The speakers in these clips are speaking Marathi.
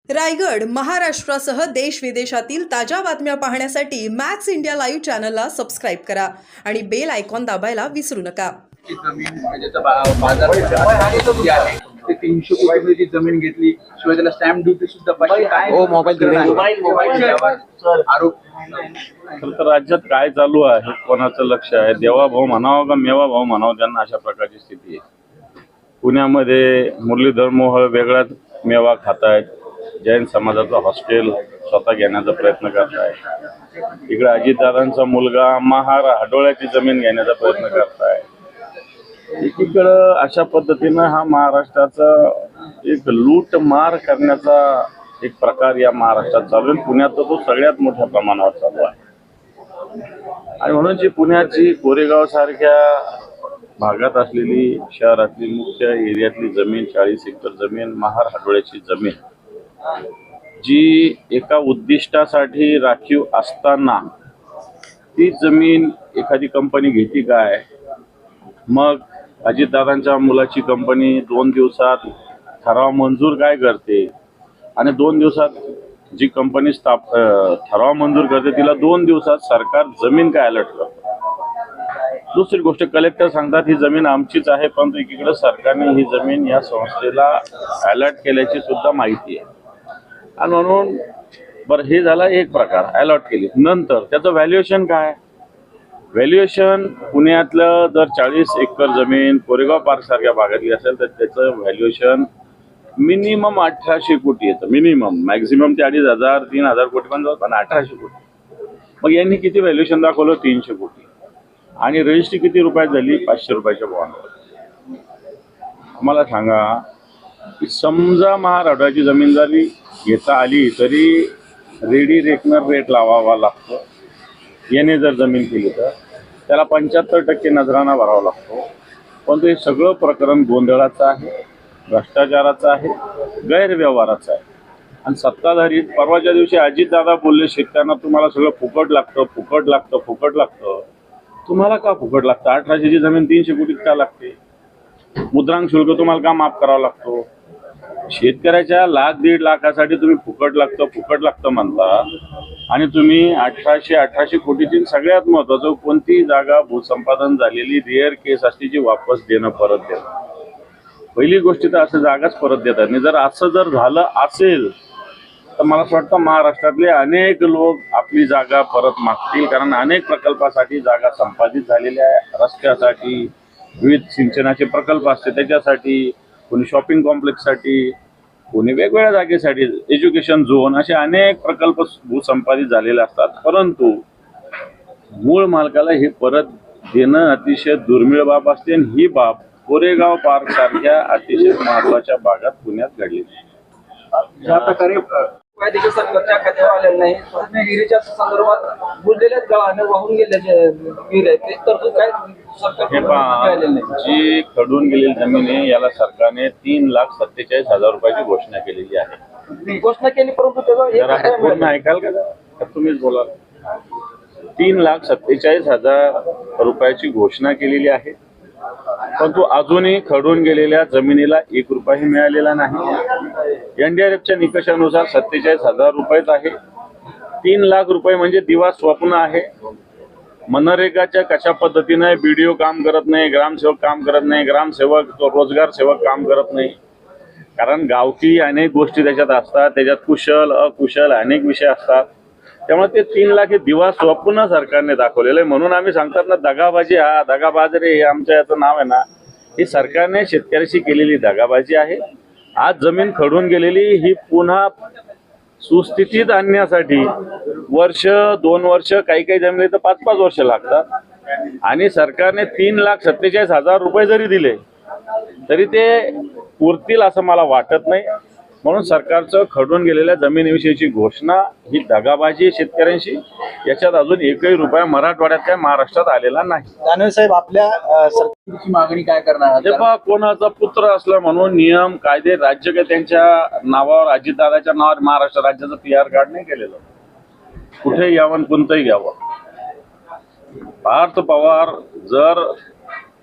रायगड महाराष्ट्रासह देश विदेशातील ताज्या बातम्या पाहण्यासाठी मॅक्स इंडिया लाईव्ह चॅनलला सबस्क्राईब करा आणि बेल आयकॉन दाबायला विसरू नका. बाजार किती आहे ते 300 कोटीची जमीन घेतली, शिवाय त्याला स्टॅम्प ड्युटी सुद्धा आरोप. तर राज्यात काय चालू आहे, कोणाचं लक्ष आहे, देवा भाऊ म्हणावं का मेवा भाऊ म्हणावं, त्यांना अशा प्रकारची स्थिती आहे. पुण्यामध्ये मुरलीधर मोहोळ वेगळाच मेवा खातायत, जैन समाजाचं हॉस्टेल स्वतः घेण्याचा प्रयत्न करताय. इकडे अजितदादांचा मुलगा महार हाडोळ्याची जमीन घेण्याचा प्रयत्न करताय. एकीकडं अशा पद्धतीनं हा महाराष्ट्राचा एक लूट मार करण्याचा एक प्रकार या महाराष्ट्रात चालू आहे. पुण्यात तो सगळ्यात मोठ्या प्रमाणावर चालू आहे. आणि म्हणून जी पुण्याची कोरेगाव सारख्या भागात असलेली शहरातली मुख्य एरियातली जमीन, 40 एकर जमीन, महार हाडोळ्याची जमीन, जी एका उद्दिष्टासाठी राखीव असताना ती जमीन एखादी कंपनी घेते काय? मग अजितदादांच्या मुलाची कंपनी 2 दिवसात ठराव मंजूर काय करते, आणि 2 दिवसात जी कंपनी ठराव मंजूर करते तिला 2 दिवसात सरकार जमीन काय अलर्ट करतं. दुसरी गोष्ट, कलेक्टर सांगतात ही जमीन आमचीच आहे, परंतु एकीकडे सरकारने ही जमीन या संस्थेला अलर्ट केल्याची सुद्धा माहिती आहे. आणि म्हणून बरं, हे झाला एक प्रकार, अलॉट केली. नंतर त्याचं व्हॅल्युएशन काय? व्हॅल्युएशन पुण्यातलं जर 40 एकर जमीन कोरेगाव पार्क सारख्या भागातली असेल तर त्याचं व्हॅल्युएशन मिनिमम 1800 कोटी येतं. मिनिमम, मॅक्झिमम ते 2500 3000 कोटी पण 1800 कोटी. मग यांनी किती व्हॅल्युएशन दाखवलं? 300 कोटी. आणि रजिस्ट्री किती रुपयात झाली? 500 रुपयाच्या बॉन्डवर. मला सांगा की समजा महाराष्ट्राची जमीन झाली घेता आली तरी रेडी रेकनर रेट लावावा लागतो. याने जर जमीन केली तर त्याला 75% नजराना भरावा लागतो. पण हे सगळं प्रकरण गोंधळाचं आहे, भ्रष्टाचाराचं आहे, गैरव्यवहाराचं आहे. आणि सत्ताधारी परवाच्या दिवशी अजितदादा बोलले शेतकऱ्यांना तुम्हाला सगळं फुकट लागतं, फुकट लागतं, फुकट लागतं. तुम्हाला का फुकट लागतं? 1800ची जमीन 300 कोटीत का लागते? मुद्रांक शुल्क तुम्हाला का माफ करावा लागतो? शेतकऱ्याच्या 1,00,000-1.5 लाखासाठी तुम्ही फुकट लागतं म्हणता, आणि तुम्ही 1800 कोटीची सगळ्यात महत्वाचं कोणती जागा भूसंपादन झालेली रेअर केस असते जी वापस देणं, परत देणं. पहिली गोष्ट तर असं जागाच परत देतात नाही. जर असं जर झालं असेल तर मला असं वाटतं महाराष्ट्रातले अनेक लोक आपली जागा परत मागतील, कारण अनेक प्रकल्पासाठी जागा संपादित झालेल्या आहे. रस्त्यासाठी, विविध सिंचनाचे प्रकल्प असते त्याच्यासाठी, कोणी शॉपिंग कॉम्प्लेक्ससाठी, कोणी वेगवेगळ्या जागेसाठी, एज्युकेशन झोन, असे अनेक प्रकल्प भूसंपादित झालेले असतात. परंतु मूळ मालकाला हे परत देणं अतिशय दुर्मिळ बाब असते. आणि ही बाब कोरेगाव पार्क सारख्या अतिशय महत्वाच्या भागात पुण्यात घडली. ज्या प्रकारे देखील सरकारच्या खात्यावर आलेलं नाही, विहिरीच्या संदर्भात बुजलेल्याच गावाने वाहून गेल्याचे विहीर आहे ते तरतूद काय हे पहा, जी खडून गेलेली जमीन आहे याला सरकारने 3,47,000 रुपयाची घोषणा केलेली आहे. घोषणा केली, परंतु त्याचा पूर्ण ऐकाल का? तुम्हीच बोला. 3,47,000 रुपयाची घोषणा केलेली आहे, परंतु अजूनही खडून गेलेल्या जमिनीला 1 रुपयाही मिळालेला नाही. NDRFच्या निकषानुसार 47,000 रुपयेच आहे. 3 लाख रुपये म्हणजे दिवा स्वप्न आहे. मनरेगाच्या कशा पद्धतीने BDO काम करत नाही, ग्रामसेवक काम करत नाही, ग्रामसेवक रोजगार सेवक काम करत नाही. कारण गावकी अनेक गोष्टी त्याच्यात असतात, त्याच्यात कुशल अकुशल अनेक विषय असतात. त्यामुळे ते 3 लाख हे दिवा स्वप्न सरकारने दाखवलेलं आहे. म्हणून आम्ही सांगतात ना, दगाबाजी, हा दगाबाज रे, हे आमच्या याचं नाव आहे ना, ही सरकारने शेतकऱ्याशी केलेली दगाबाजी आहे. आज जमीन खडून गेलेली ही पुन्हा सुस्थितीत आणण्यासाठी वर्ष 2 वर्ष, काही जमिनी तर 5-5 वर्ष लागतात. आणि सरकारने 3,47,000 रुपये जरी दिले तरी ते पुरतील असं मला वाटत नाही. म्हणून सरकारचं खडून गेलेल्या जमिनीविषयीची घोषणा ही दगाबाजी शेतकऱ्यांशी. याच्यात अजून 1ही रुपया मराठवाड्यात काय महाराष्ट्रात आलेला नाही. दानवे साहेब, आपल्या सरकारची मागणी काय करणार? हे पहा, कोणाचा पुत्र असला म्हणून नियम कायदे राज्य काय त्यांच्या नावावर, अजितदादाच्या नावावर महाराष्ट्र राज्याचं PR कार्ड नाही केलेलं. कुठेही यावं, कोणतंही घ्यावं. पार्थ पवार जर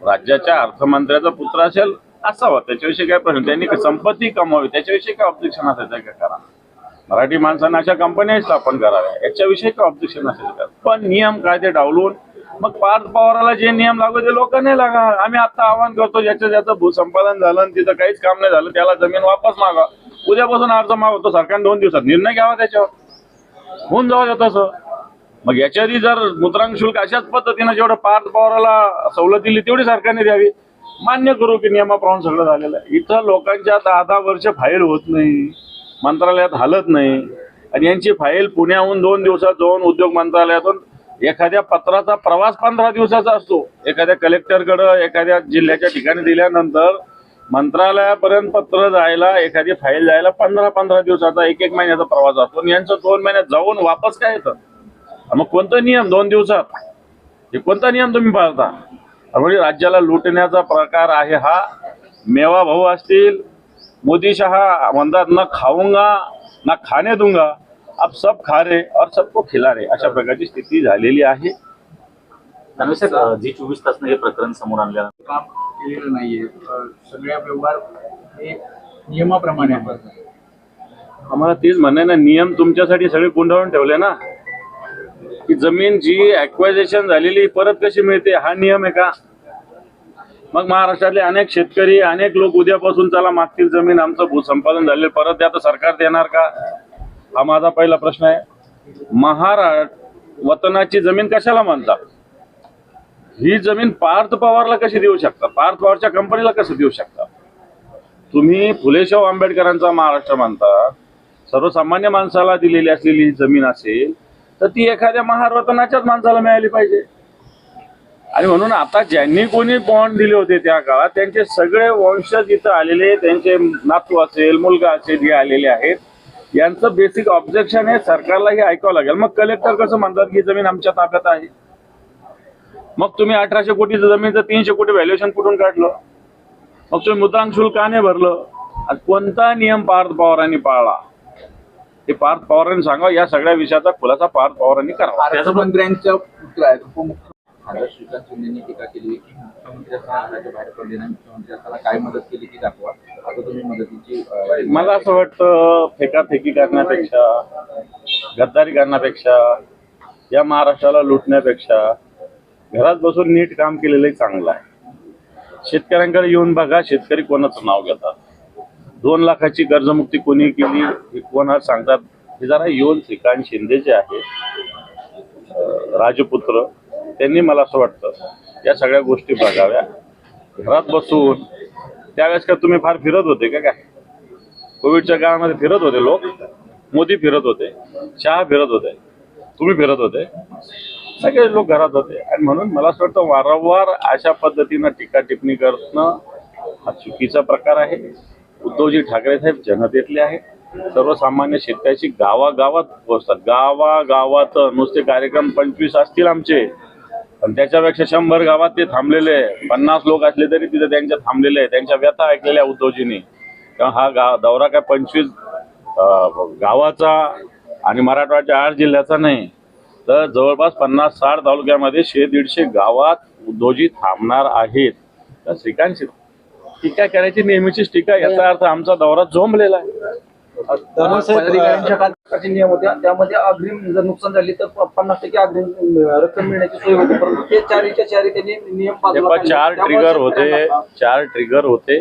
राज्याच्या अर्थमंत्र्याचा पुत्र असेल असावा, त्याच्याविषयी काय प्रश्न. त्यांनी संपत्ती कमावी त्याच्याविषयी काय ऑब्जेक्शन असायचं का? करा. मराठी माणसांना अशा कंपन्या स्थापन कराव्या, याच्याविषयी काय ऑब्जेक्शन असेल का? पण नियम कायदे डावलून मग पार्थ पवाराला जे नियम लागू ते लोक नाही लागा. आम्ही आता आवाहन करतो, ज्याचं भूसंपादन झालं आणि तिथं काहीच काम नाही झालं त्याला जमीन वापस मागा. उद्यापासून अर्ज मागवतो, सरकारने 2 दिवसात निर्णय घ्यावा, त्याच्यावर होऊन जावं तसं. मग याच्या आधी जर मुद्रांक शुल्क अशाच पद्धतीनं जेवढं पार्थ पवाराला सवलत दिली तेवढी सरकारने द्यावी. मान्य करू की नियमाप्रमाणे सगळं झालेलं आहे. इथं लोकांच्या 10-10 वर्ष फाईल होत नाही, मंत्रालयात हालत नाही, आणि यांची फाईल पुण्याहून 2 दिवसात जाऊन उद्योग मंत्रालयातून एखाद्या पत्राचा प्रवास 15 दिवसाचा असतो. एखाद्या कलेक्टरकडं एखाद्या जिल्ह्याच्या ठिकाणी दिल्यानंतर मंत्रालयापर्यंत पत्र जायला, एखादी फाईल जायला 15-15 दिवसाचा 1-1 महिन्याचा प्रवास असतो. आणि यांचं 2 महिन्यात जाऊन वापस काय येतं? मग कोणता नियम 2 दिवसात? हे कोणता नियम तुम्ही पाळता? म्हणजे राज्याला लुटण्याचा प्रकार आहे हा. मेवा भाऊ असतील, मोदी शहा म्हणतात ना खाऊंगा ना खाने दूंगा, अब सब खा रहे और सबको खिला रहे, अशा प्रकारची स्थिती झालेली आहे. G24 तासनं हे प्रकरण समोर आणलं. काम केलेलं नाहीये. सगळ्या व्यवहार हे नियमाप्रमाणे आहेत. आम्हाला तेच म्हणणं आहे ना, नियम तुमच्यासाठी सगळे गुंडाळून ठेवले ना, की जमीन जी ॲक्वायझेशन झालेली परत कशी मिळते, हा नियम आहे का? मग महाराष्ट्रातले अनेक शेतकरी, अनेक लोक उद्यापासून चला मागतील जमीन, आमचं भूसंपादन झालेलं परत द्या, तर सरकार देणार का? हा माझा पहिला प्रश्न आहे. महाराष्ट्र वतनाची जमीन कशाला म्हणतात? ही जमीन पार्थ पवारला कशी देऊ शकता? पार्थ पवारच्या कंपनीला कसं देऊ शकता? तुम्ही फुलेशाहू आंबेडकरांचा महाराष्ट्र म्हणता, सर्वसामान्य माणसाला दिलेली असलेली ही जमीन असेल तर ती एखाद्या महारवतनाच्याच माणसाला मिळाली पाहिजे. आणि म्हणून आता ज्यांनी कोणी बॉन्ड दिले होते त्या काळात त्यांचे सगळे वंशज इथं आलेले, त्यांचे नातू असेल, मुलगा असेल, जे आलेले आहेत, यांचं बेसिक ऑब्जेक्शन आहे. सरकारला हे ऐकावं लागेल. मग कलेक्टर कसं म्हणतात की जमीन आमच्या ताब्यात आहे? मग तुम्ही 1800 कोटीचं जमीनचं 300 कोटी व्हॅल्युएशन कुठून काढलं? मग तुम्ही मुद्रांक शुल्क का नाही भरलं? आणि कोणता नियम पार्थ पवारांनी पाळला हे पार्थ पवारांनी सांगा. या सगळ्या विषयाचा खुलासा पार्थ पवारांनी करावा. अर्थमंत्र्यांच्या पुत्र आहेत, उपमुख्यमंत्री श्रीकांत शिंदेंनी टीका केली की मुख्यमंत्री असताना घराच्या बाहेर पडले नाही, मुख्यमंत्री असताना काय मदत केली ती दाखवा. आता तुम्ही मदतीची मला असं वाटतं, फेकाफेकी करण्यापेक्षा, गद्दारी करण्यापेक्षा, या महाराष्ट्राला लुटण्यापेक्षा घरात बसून नीट काम केलेलं चांगलं आहे. शेतकऱ्यांकडे येऊन बघा, शेतकरी कोणाचं नाव घेतात. 2 लाखाची कर्जमुक्ती कोणी केली हे कोणाला सांगतात? हे जरा येऊन श्रीकांत शिंदे जे आहेत, राजपुत्र, त्यांनी मला असं वाटतं या सगळ्या गोष्टी बघाव्या. घरात बसून त्यावेळेस का तुम्ही फार फिरत होते का? काय कोविडच्या काळामध्ये फिरत होते लोक? मोदी फिरत होते, शहा फिरत होते, तुम्ही फिरत होते, सगळे लोक घरात होते. आणि म्हणून मला असं वाटतं वारंवार अशा पद्धतीनं टीका टिप्पणी करणं हा चुकीचा प्रकार आहे. उद्धवजी ठाकरे साहेब जनतेतले आहेत. सर्वसामान्य शेतकऱ्याची गावागावात पोहोचतात. गावागावात नुसते कार्यक्रम 25 असतील आमचे, पण त्याच्यापेक्षा 100 गावात ते थांबलेले, 50 लोक असले तरी तिथे त्यांच्या थांबलेले, त्यांच्या व्यथा ऐकलेल्या उद्धवजींनी. तेव्हा हा दौरा काय 25 गावाचा आणि मराठवाड्याच्या 8 जिल्ह्याचा नाही, तर जवळपास 50-60 तालुक्यामध्ये 100-150 गावात उद्धवजी थांबणार आहेत. तर श्रीकांत टीका करायची नेहमीचीच टीका, याचा अर्थ आमचा दौरा जोंबलेला आहे. पदाधिकाऱ्यांच्या काळाचे नियम होते, त्यामध्ये अग्रिम जर नुकसान झाली तर 50% अग्रिम रक्कम मिळण्याची सोय होती. परंतु ते 4 त्यांनी नियम बाजूला काढले. 4 ट्रिगर होते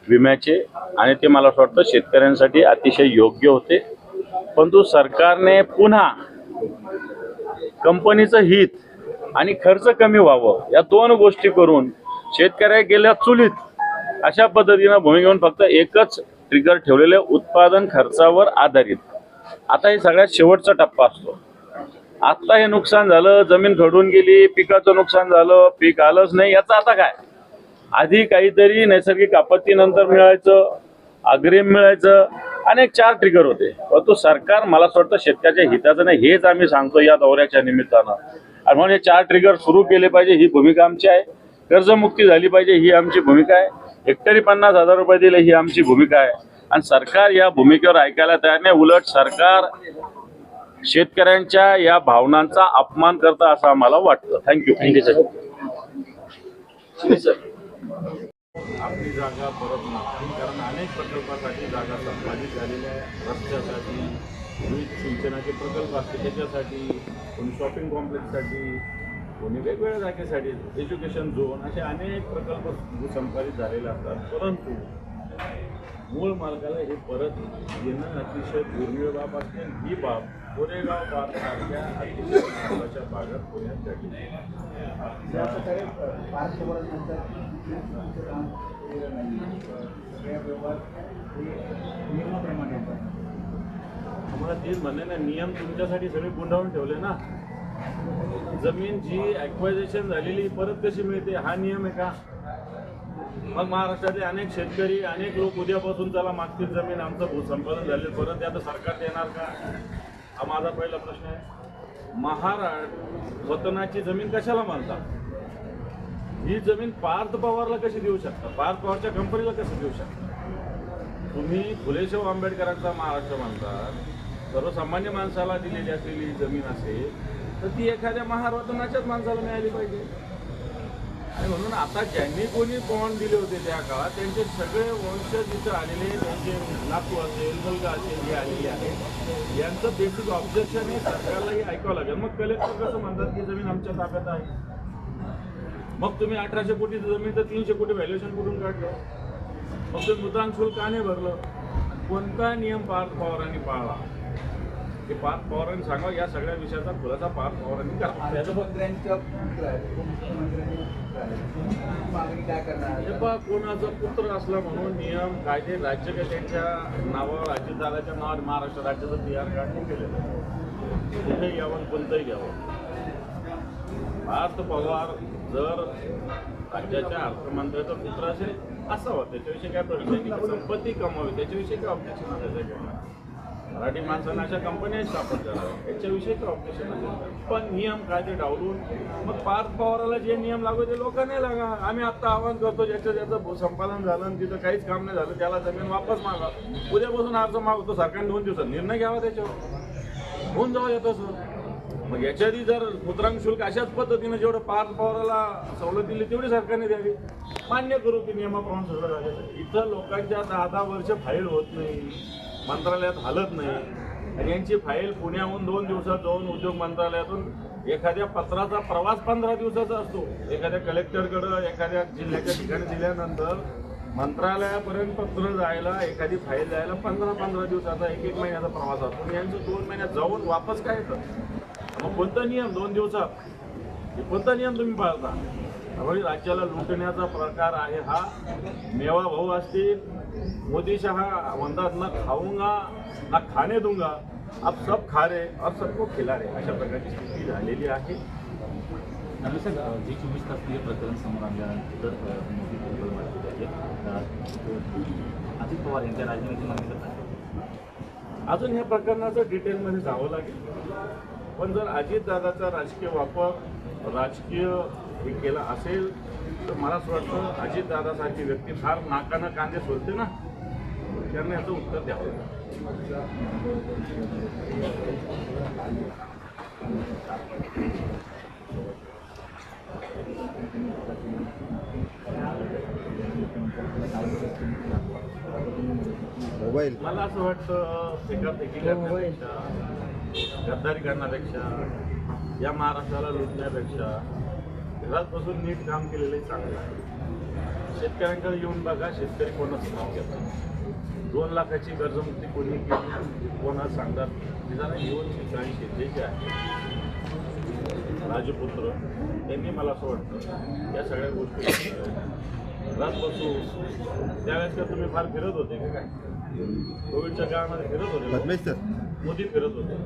विम्याचे, आणि ते मला असं वाटतं शेतकऱ्यांसाठी अतिशय योग्य होते. परंतु सरकारने पुन्हा कंपनीचं हित आणि खर्च कमी व्हावं या 2 गोष्टी करून शेतकऱ्या गेल्या चुलीत अशा पद्धतीनं भूमिका घेऊन फक्त एकच ट्रिगर ठेवलेले, उत्पादन खर्चावर आधारित. आता हे सगळ्यात शेवटचा टप्पा असतो. आता हे नुकसान झालं, जमीन खडून गेली, पिकाचं नुकसान झालं, पीक आलंच नाही, याचं आता काय? आधी काहीतरी नैसर्गिक आपत्तीनंतर मिळायचं, अग्रिम मिळायचं, अनेक 4 ट्रिगर होते. परंतु सरकार मला असं वाटतं शेतकऱ्याच्या हिताचं नाही, हेच आम्ही सांगतो या दौऱ्याच्या निमित्तानं. आणि म्हणून हे 4 ट्रिगर सुरू केले पाहिजे, ही भूमिका आमची आहे. कर्जमुक्ती झाली पाहिजे, ही आमची भूमिका आहे. हेक्टरी 50,000 रुपये दिले, ही आमची भूमिका आहे. आणि सरकार या भूमिकेवर ऐकायला तयार नाही. उलट सरकार शेतकऱ्यांच्या या भावनांचा अपमान करतं असं आम्हाला वाटतं. Thank you sir. आपली जागा परत नाही, कारण अनेक अनेक प्रकल्पासाठी जागा संपादित झालेल्या आहे. रस्त्यासाठी, विविध सिंचनाचे प्रकल्प असते त्याच्यासाठी, कोणी शॉपिंग कॉम्प्लेक्ससाठी, कोणी वेगवेगळ्या जागेसाठी, एज्युकेशन झोन, असे अनेक प्रकल्प संपादित झालेले असतात. परंतु मूळ मालकाला हे परत येणं अतिशय दुर्मिळ बाब असते. ही बाब कोरेगाव बागसारख्या अतिशय महत्त्वाच्या भागात पुण्यात घडली. आम्हाला तेच म्हणणे ना, नियम तुमच्यासाठी सगळे गुंडाळून ठेवले ना. जमीन जी ॲक्वायझेशन झालेली परत कशी मिळते हा नियम आहे का? मग महाराष्ट्रातले अनेक शेतकरी, अनेक लोक उद्यापासून त्याला मागतील जमीन आमचं भूसंपादन झाले परत आता सरकार देणार का? हा माझा पहिला प्रश्न आहे. महाराष्ट्र वतनाची जमीन कशाला मानतात? ही जमीन पार्थ पवारला कशी देऊ शकता? पार्थ पवारच्या कंपनीला कशी देऊ शकता? तुम्ही फुलेशाह आंबेडकरांचा महाराष्ट्र मानतात, सर्वसामान्य माणसाला दिलेली असलेली जमीन असेल तर ती एखाद्या महारत्नाच्याच माणसाला मिळाली पाहिजे. आणि म्हणून आता ज्यांनी कोणी बॉन्ड दिले होते त्या काळात त्यांचे सगळे वंशज इथं आलेले, त्यांचे नातू असेल, मुलगा असेल, हे आलेले आहेत. यांचं बेसिक ऑब्जेक्शन हे सरकारलाही ऐकावं लागेल. मग कलेक्टर कसं म्हणतात की जमीन आमच्या ताब्यात आहे? मग तुम्ही 1800 कोटीची जमीन तर 300 कोटी व्हॅल्युएशन कुठून काढलं? मग ते मुद्रांक शुल्क का नाही भरलं? कोणता नियम पार्थ पवारांनी पाळला? हे पार्थ पवारांनी सांगा. या सगळ्या विषयाचा खुलासा पार्थ पवारांनी करा. हे पहा, कोणाचा पुत्र असला म्हणून नियम कायदे राज्य त्यांच्या नावावर, अजितदादाच्या नावावर महाराष्ट्र राज्याचं PR कार्ड नाही केलेलं. कुठेही यावं, कोणतंही घ्यावं. पार्थ पवार जर राज्याच्या अर्थमंत्र्याचा पुत्र असेल असावं, त्याच्याविषयी काय प्रश्न नाही. संपत्ती कमावी त्याच्याविषयी काय ऑब्जेक्शन असायचं? मराठी माणसांना अशा कंपन्या स्थापन कराव्या याच्याविषयी काय ऑब्जेक्शन असेल? पण नियम कायदे डावलून मग पार्थ पवाराला जे नियम लागू ते लोक नाही लागा. आम्ही आत्ता आवाहन करतो, ज्याचं भूसंपादन झालं आणि तिथं काहीच काम नाही झालं त्याला जमीन वापस मागा. उद्यापासून अर्ज मागतो, सरकारने 2 दिवसात निर्णय घ्यावा, त्याच्यावर होऊन जावं येतं सर. मग याच्या आधी जर मुद्रांक शुल्क अशाच पद्धतीनं जेवढं पार्थ पवाराला सवलत दिली तेवढी सरकारने द्यावी. मान्य करू की नियमाप्रमाणे सगळं झालं. इथं लोकांच्या 10-10 वर्ष फाईल होत नाही, मंत्रालयात हलत नाही. आणि यांची फाईल पुण्याहून 2 दिवसात जाऊन उद्योग मंत्रालयातून एखाद्या पत्राचा प्रवास 15 दिवसाचा असतो. एखाद्या कलेक्टरकडं एखाद्या जिल्ह्याच्या ठिकाणी दिल्यानंतर मंत्रालयापर्यंत पत्र जायला, एखादी फाईल जायला 15-15 दिवसाचा, 1-1 महिन्याचा प्रवास असतो. यांचं 2 महिन्यात जाऊन वापस काय येतं? मग कोणता नियम 2 दिवसात? हे कोणता नियम तुम्ही पाळता? त्यामुळे राज्याला लुटण्याचा प्रकार आहे हा. मेवा भाऊ असतील, मोदी शहा म्हणतात ना खाऊंगा ना खाणे दूंगा, अब सब खा रहे और सबको खिला रहे, अशा प्रकारची स्थिती झालेली आहे. सर, जे 24 तास हे प्रकरण समोर आल्यानंतर मोदी अजित पवार यांच्या राजीनाम्याची मागणी करतात. अजून ह्या प्रकरणाचं डिटेलमध्ये जावं लागेल. पण जर अजितदादाचा राजकीय वापर, राजकीय हे केला असेल तर मला असं वाटतं अजितदादासारखी व्यक्ती फार नाकानं कांदे सोडते ना, त्यांना याचं उत्तर द्यावं लागेल. मला असं वाटतं एकापेकी करण्यापेक्षा, गद्दारी करण्यापेक्षा, या महाराष्ट्राला लुटण्यापेक्षा घरात बसून नीट काम केलेलं चांगलं आहे. शेतकऱ्यांकडे येऊन बघा, शेतकरी कोणाचं नाव घेतात. 2 लाखाची कर्जमुक्ती कोणी केली, कोणाला सांगतात. निदान येऊन शेतकरी शेतकरी आहे राजपुत्र, त्यांनी मला असं वाटतं या सगळ्या गोष्टी घरात बसू. त्यावेळेस का तुम्ही फार फिरत होते का? काय कोविडच्या काळामध्ये फिरत होते, मोदी फिरत होते,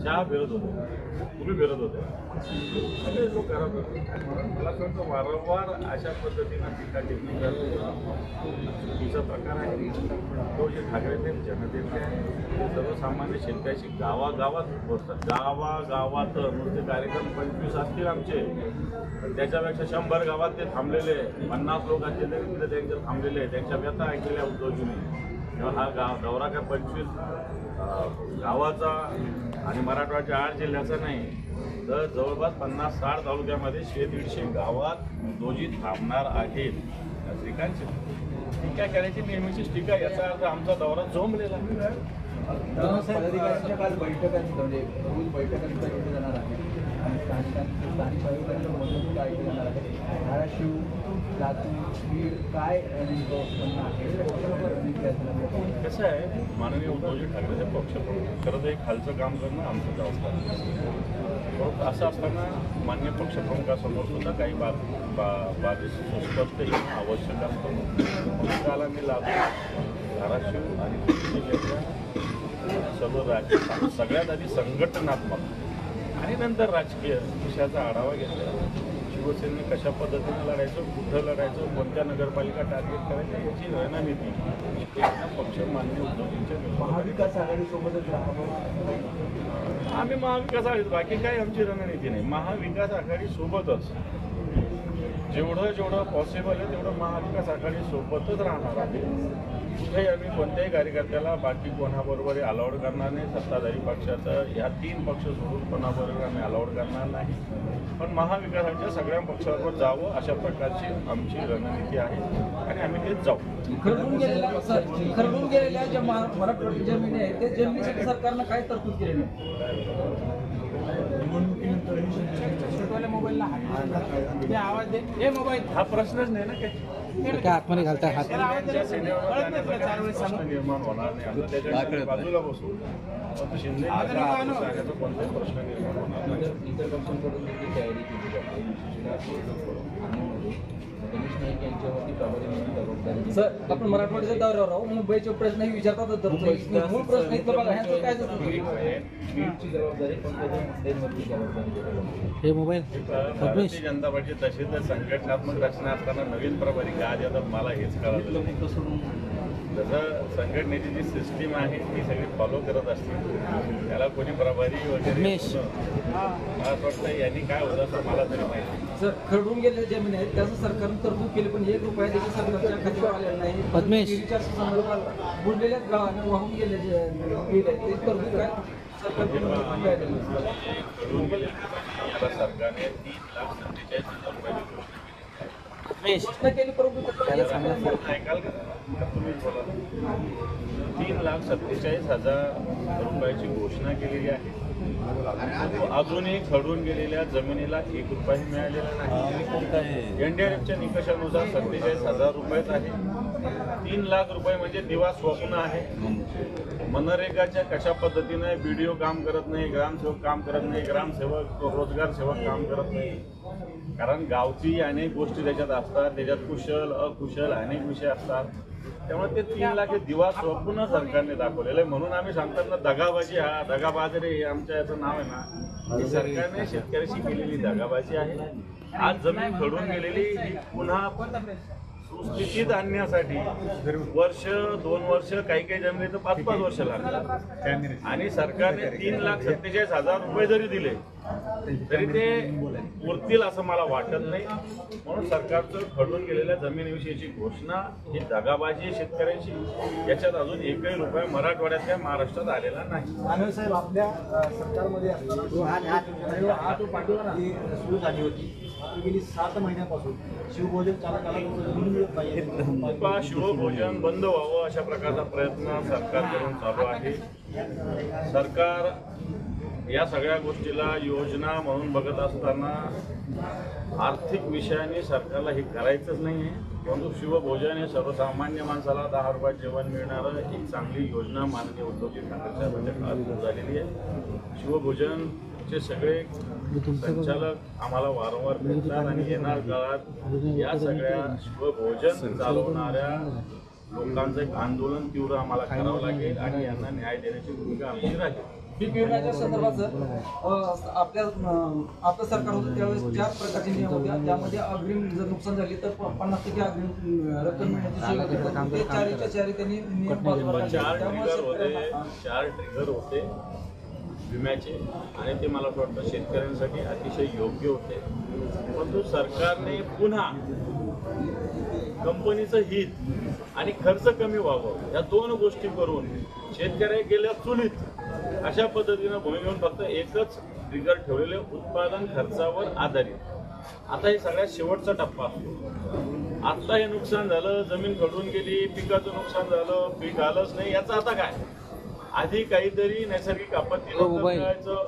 शहा फिरत होते, तुम्ही फिरत होते, सगळे लोक करत होते. मला असं वाटतं वारंवार अशा पद्धतीनं टीका टिप्पणी चुकीचा प्रकार आहे. तो जे ठाकरे जनतेचे सर्वसामान्य शेतकऱ्याशी गावागावात पोहोचतात. गावागावात नुसते कार्यक्रम 25 असतील आमचे, पण त्याच्यापेक्षा 100 गावात ते थांबलेले, 50 लोक असतील तरी तिथे त्यांचे थांबलेले, त्यांच्या व्यथा ऐकलेल्या उद्योजनी. तेव्हा हा दौरा काय 25 गावाचा आणि मराठवाड्याच्या 8 जिल्ह्याचा नाही, तर जवळपास 50-60 तालुक्यामध्ये 100-150 गावात उद्योजित थांबणार आहेत. श्रीकांत टीका करायची नेहमीचीच टीका, याचा अर्थ आमचा दौरा जोमलेला. पदाधिकाऱ्यांच्या काल बैठकांची म्हणजे रोज बैठकांचा घेतलं जाणार आहे आणि स्थानिक आयोगांच्या मदत ऐकलं जाणार आहे. धाराशिव, लातूर, बीड काय उत्पन्न आहे कसं आहे, माननीय उद्धवजी ठाकरेचे पक्षप्रमुख खरं तर एक खालचं काम करणं आमचं जबाबदारी आहे. परंतु असं असताना मान्य पक्षप्रमुखासमोर सुद्धा काही बाबी सुस्पष्ट येणं आवश्यक असतं. काल आम्ही लातूर, धाराशिव आणि जिल्ह्याच्या सर्व सगळ्यात आधी संघटनात्मक आणि नंतर राजकीय विषयाचा आढावा घेतला. शिवसेनेनं कशा पद्धतीनं लढायचं, कुठं लढायचं, कोणत्या नगरपालिका टार्गेट करायचं याची रणनीती पक्ष मान्य उद्धवजींच्या महाविकास आघाडीसोबतच आम्ही महाविकास आघाडीत, बाकी काही आमची रणनीती नाही. महाविकास आघाडीसोबतच जेवढं पॉसिबल आहे तेवढं महाविकास आघाडीसोबतच राहणार आहे. कुठेही आम्ही कोणत्याही कार्यकर्त्याला बाकी कोणाबरोबर अलाउड करणार नाही. सत्ताधारी पक्षाचं ह्या 3 पक्ष सोडून कोणाबरोबर आम्ही अलाउड करणार नाही. पण महाविकासाच्या सगळ्या पक्षाबरोबर जावं अशा प्रकारची आमची रणनीती आहे आणि आम्ही तेच जाऊ. खरडून गेलेल्या ज्या मराठवाड्यातील जमिनी आहेत त्या जमिनीसाठी सरकारनं काय तरतूद केलेली आहे? हा प्रश्नच नाही ना काही. आतमध्ये घालताय हात त्यांच्या सेनेवर प्रश्न निर्माण होणार नाही. आता त्याच्या बाजूला बसू, पण शिंदे सांगायचा कोणताही प्रश्न निर्माण होणार नाही. इतर पक्षांकडून देखील तयारी केली जाते. गणेश नाईक यांच्यावरती प्रभारी म्हणून जबाबदारी. सर, आपण मराठवाड्याच्या दौऱ्यावर राहू. मुंबईचे प्रश्नही विचारतात. मूळ प्रश्न इथं बघा, ह्यांचं काय बीडची जबाबदारी पंकजा मुंडेंवरती जबाबदारी. हे मोबाईल भारतीय जनता पार्टी तशी तर संघटनात्मक रचना असताना नवीन प्रभारी का देतात मला हेच कळत नाही. जसं संघटनेची जी सिस्टीम आहे ती सगळी फॉलो करत असतील, त्याला कोणी प्रभारी वगैरे मला असं वाटतं यांनी काय होतं असं मला तरी माहिती. सर, खरडून गेलेल्या जमीन आहेत त्याचं सरकारनं तरतूद केली, पण 1 रुपया देखील सरकारच्या खात्यावर आलेला नाही. केळीच्या संदर्भात बुडलेल्या गावाने वाहून गेले जे बिल आहे ते तरतूद काय सरकारकडून काय दिलं? याला सरकारने 3,47,000 रुपयाची घोषणा केली, परंतु ऐकाल का तुम्ही बोला. 3,47,000 रुपयाची घोषणा केलेली आहे. अजूनही खडून गेलेल्या जमिनीला 1 रुपयाही मिळालेला नाही. एनडीआरएफच्या निकषानुसार 47,000 रुपयेच आहे. 3 लाख रुपये म्हणजे दिवा स्वप्न आहे. मनरेगाच्या कशा पद्धतीने बीडीओ काम करत नाही, ग्रामसेवक काम करत नाही, ग्रामसेवक रोजगार सेवक काम करत नाही. कारण गावची अनेक गोष्टी त्याच्यात असतात, त्याच्यात कुशल अकुशल अनेक विषय असतात. त्यामुळे ते 3 लाख हे दिवा स्वप्न सरकारने दाखवलेलं आहे. म्हणून आम्ही सांगताना दगाबाजी, हा दगाबाज रे हे आमच्या याचं नाव आहे ना, ही सरकारने शेतकऱ्याशी केलेली दगाबाजी आहे. आज जमीन खडून गेलेली ही पुन्हा सुस्थितीत आणण्यासाठी वर्ष 2 वर्ष काही जमिनी तर 5-5 वर्ष लागतात. आणि सरकारने 3,47,000 रुपये जरी दिले तरी ते उरतील असं मला वाटत नाही. म्हणून सरकारचं खडून गेलेल्या जमिनीविषयीची घोषणा ही दगाबाजी शेतकऱ्यांची, याच्यात अजून 1ही रुपया मराठवाड्यातल्या महाराष्ट्रात आलेला नाही. साहेब, आपल्या सरकारमध्ये सुरू झाली होती गेली 7 महिन्यापासून शिवभोजन चालकाला शिवभोजन बंद व्हावं अशा प्रकारचा प्रयत्न सरकारकडून चालू आहे. सरकार या सगळ्या गोष्टीला योजना म्हणून बघत असताना आर्थिक विषयाने सरकारला हे करायचंच नाही आहे. परंतु शिवभोजन हे सर्वसामान्य माणसाला 10 रुपयात जेवण मिळणारं एक चांगली योजना माननीय उद्धवजी ठाकरेंच्या बजेट झालेली आहे. शिवभोजनचे सगळे संचालक आम्हाला वारंवार भेटतात आणि येणार काळात या सगळ्या शिवभोजन चालवणाऱ्या लोकांचं एक आंदोलन तीव्र आम्हाला करावं लागेल आणि यांना न्याय देण्याची भूमिका आमची राहील. पीक विम्याच्या संदर्भात सर, आपलं सरकार होतं त्यावेळेस 4 प्रकारचे नियम होते. त्यामध्ये अग्रिम जर नुकसान झाली तर 50% अग्रिम रक्कम मिळण्याची सोय होती. ते 4च्या त्यांनी नियम पाळले. 4 ट्रिगर होते विम्याचे आणि ते मला वाटतं शेतकऱ्यांसाठी अतिशय योग्य होते. परंतु सरकारने पुन्हा कंपनीचं हित आणि खर्च कमी व्हावं या 2 गोष्टी करून शेतकऱ्या गेल्या चुलीत अशा पद्धतीनं भूमिका घेऊन फक्त एकच ट्रिगर ठेवलेले उत्पादन खर्चावर आधारित. आता हे सगळ्यात शेवटचा टप्पा असतो. आता हे नुकसान झालं, जमीन खडून गेली, पिकाचं नुकसान झालं, पीक आलंच नाही, याचं आता काय? आधी काहीतरी नैसर्गिक आपत्ती मिळायचं,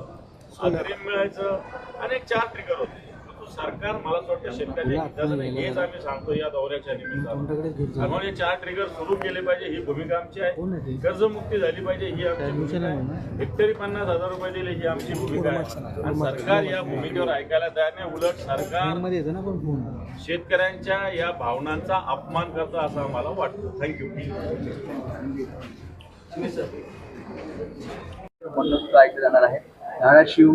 अग्रिम मिळायचं, अनेक 4 ट्रिगर होते. परंतु सरकार मला असं वाटतं शेतकऱ्याच्या हिताचं नाही, हेच आम्ही सांगतो या दौऱ्याच्या निमित्तानं. त्यामुळे 4 ट्रिगर सुरू केले पाहिजे, ही भूमिका आमची आहे. कर्जमुक्ती झाली पाहिजे, ही आमची भूमिका आहे. हेक्टरी 50,000 रुपये दिले, ही आमची भूमिका आहे. आणि सरकार या भूमिकेवर ऐकायला तयार नाही. उलट सरकार शेतकऱ्यांच्या या भावनांचा अपमान करतं असं आम्हाला वाटतं. थँक्यू. म्हणणं सुद्धा ऐकलं जाणार आहे. धाराशिव,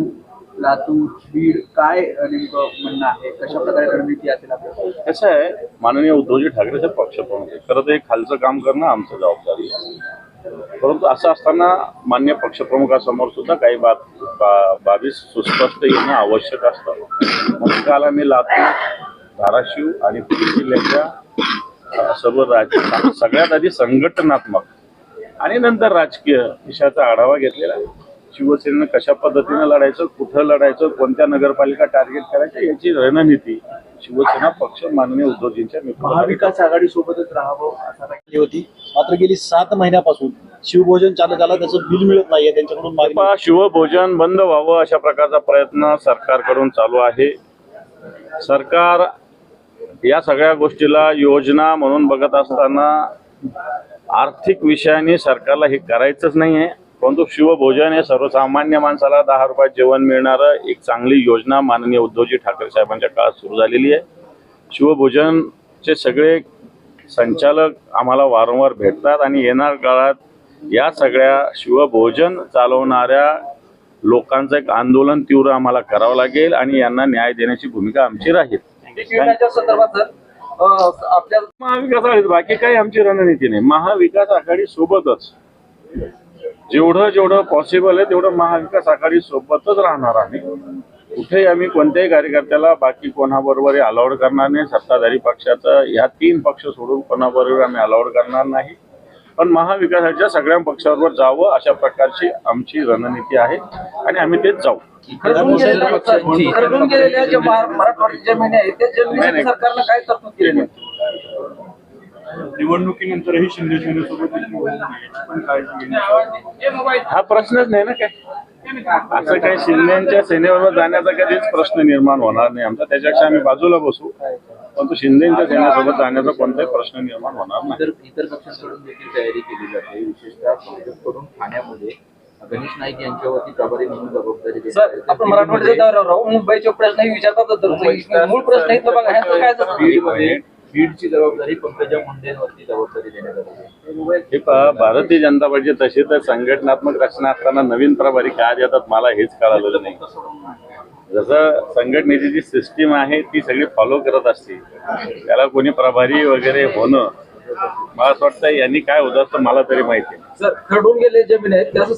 लातूर, बीड काय नेमकं म्हणणं आहे, कशा प्रकारे रणनीती असेल आपल्याला? कसं आहे, माननीय उद्धवजी ठाकरेचे पक्षप्रमुख आहे. खरं तर हे खालचं काम करणं आमचं जबाबदारी आहे. परंतु असं असताना मान्य पक्षप्रमुखासमोर सुद्धा काही बाबी सुस्पष्ट येणं आवश्यक असतं. म्हणून काल आम्ही लातूर, धाराशिव आणि बीड जिल्ह्याच्या सर्व सगळ्यात आधी संघटनात्मक आणि नंतर राजकीय विषयाचा आढावा घेतलेला आहे. शिवसेनेनं कशा पद्धतीनं लढायचं, कुठं लढायचं, कोणत्या नगरपालिका टार्गेट करायच्या याची रणनीती शिवसेना पक्ष माननीय उद्धवजींच्या महाविकास आघाडी सोबतच राहावं असं केली होती. मात्र गेली 7 महिन्यापासून शिवभोजन चालकाला त्याचं बिल मिळत नाहीये, त्यांच्याकडून मागणी. शिवभोजन बंद व्हावं अशा प्रकारचा प्रयत्न सरकारकडून चालू आहे. सरकार या सगळ्या गोष्टीला योजना म्हणून बघत असताना आर्थिक विषयाने सरकारला हे करायचंच नाहीये. परंतु शिवभोजन हे सर्वसामान्य माणसाला 10 रुपयात जेवण मिळणारं एक चांगली योजना माननीय उद्धवजी ठाकरे साहेबांच्या काळात सुरू झालेली आहे. शिवभोजनचे सगळे संचालक आम्हाला वारंवार भेटतात आणि येणाऱ्या काळात या सगळ्या शिवभोजन चालवणाऱ्या लोकांचं एक आंदोलन तीव्र आम्हाला करावं लागेल आणि यांना न्याय देण्याची भूमिका आमची राहील. संदर्भात आपल्या महाविकास आघाडी बाकी काही आमची रणनीती नाही. महाविकास आघाडी सोबतच जेवढं पॉसिबल आहे तेवढं महाविकास आघाडी सोबतच राहणार आहे. कुठेही आम्ही कोणत्याही कार्यकर्त्याला बाकी कोणाबरोबर अलाउड करणार नाही. सत्ताधारी पक्षाचं ह्या 3 पक्ष सोडून कोणाबरोबर आम्ही अलाउड करणार नाही. पण महाविकासाच्या सगळ्या पक्षाबरोबर जावं अशा प्रकारची आमची रणनीती आहे आणि आम्ही तेच जाऊ. खरडून गेलेल्या ज्या मराठवाड्याच्या जमिनी आहेत त्या जमिनी सरकारनं काय तरतूद केली नाही? निवडणुकीनंतरही शिंदे सेनेसोबत हा प्रश्नच नाही ना काय. असं काही शिंदेच्या सेनेवर जाण्याचा कधीच प्रश्न निर्माण होणार नाही आमचा. त्याच्यापेक्षा आम्ही बाजूला बसू, परंतु शिंदेच्या सेनेसोबत जाण्याचा कोणताही प्रश्न निर्माण होणार नाही. इतर पक्षांकडून देखील तयारी केली जाते. विशेषतः भाजपकडून ठाण्यामध्ये गणेश नाईक यांच्यावरती प्रभारी म्हणून जबाबदारी देण्यात सर, आपण मराठवाड्याच्या दौऱ्यावर राहू, मुंबईचे प्रश्नही विचारतात. तर मूळ प्रश्न इथं बघा, ह्याचं काय झालं? बीडची जबाबदारी पंकजा मुंडेंवरती जबाबदारी देण्यात आली. हे पहा, भारतीय जनता पार्टी तशी तर संघटनात्मक रचना असताना नवीन प्रभारी काय देतात मला हेच कळालेलं नाही. जसं संघटनेची जी सिस्टीम आहे ती सगळी फॉलो करत असते, त्याला कोणी प्रभारी वगैरे होणं मला असं वाटतं यांनी काय होतं असतं मला तरी माहिती आहे. सर, खरडून गेले जमीन आहेत त्याचं